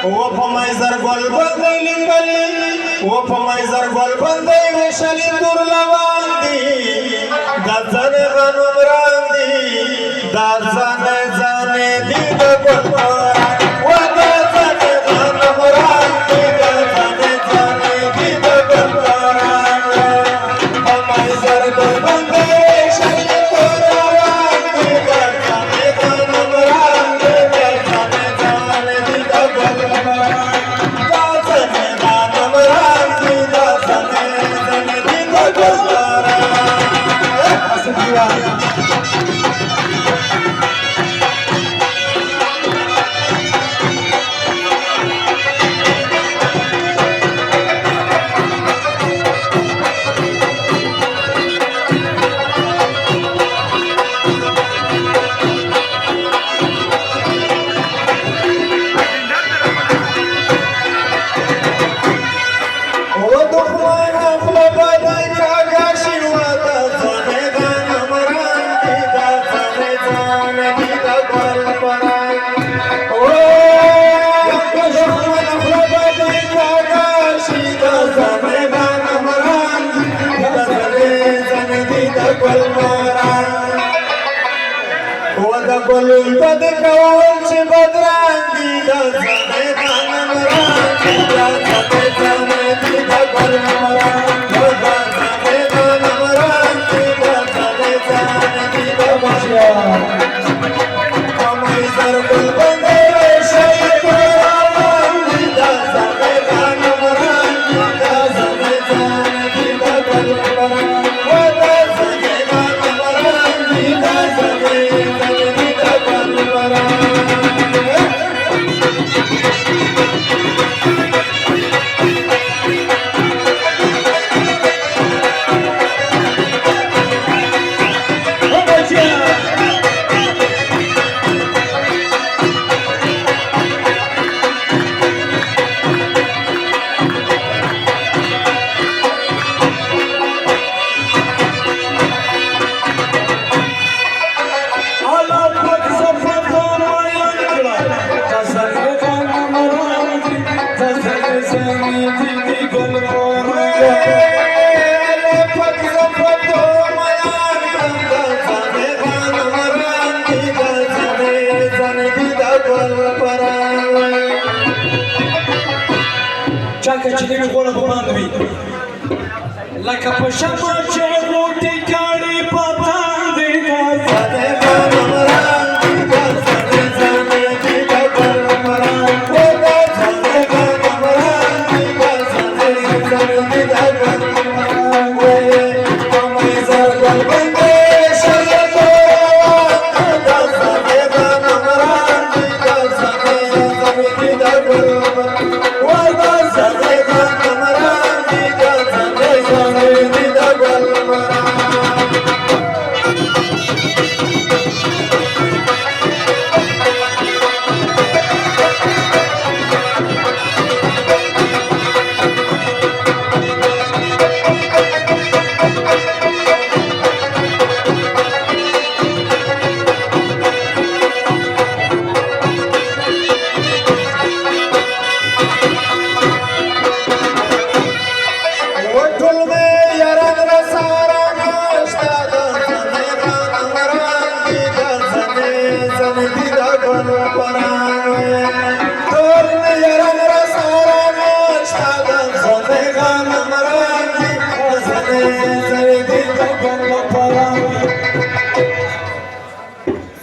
وفميزر قلبك لنقلي وفميزر قلبك وشالي ترلواندي دزن غنم راندي دزن زن دي دقلبك ودزن غنم راندي دزن زن دي دقلبك وفميزر قلبك وشالي ترلواندي دزن غنم راندي دزن زن دي دقلبك Golun pad kawan se badrangi da zane ganam rangi da zane zane di da golun rangi da zane ganam rangi da zane zane di da golun kamai zar gul bande shai rangi da zane ganam rangi da zane zane di da golun da zane ganam rangi da zane Čaka će da mi gola po bandovi. Laka pa šama će luti kari pa tandi da zane ganam rangi da zane zane di da golum rangi da zane ganam rangi da zane zane di da golum rangi kamai zar galbande shaya torangi da zane ganam rangi da zane zane di da golum rangi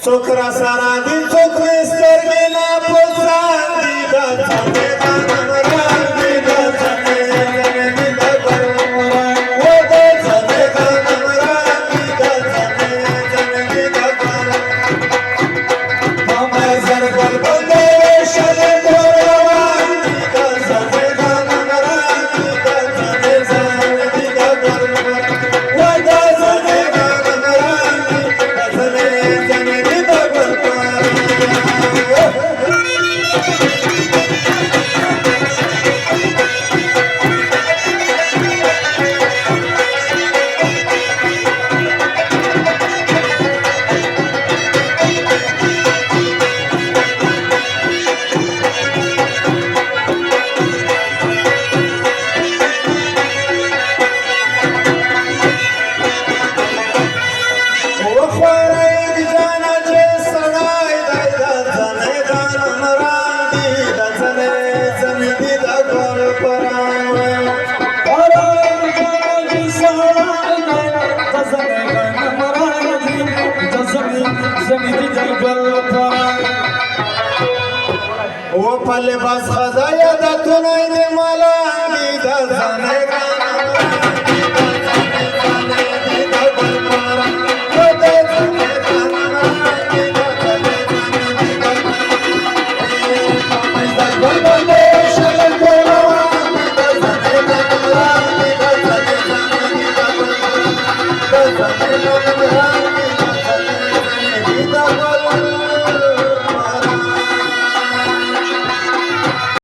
Sokra saradi sokre sterge na posandi da zane ganam rangi da zane zane di da golum rangi da zane ganam rangi da zane zane di da golum kamai zar gul bande shale torangi da zane ganam rangi da zane zane di da golum जसने गण मराठी जसनी जनी जंगल परा ओ फले बस खजाया दातून आईने मला जाने गाना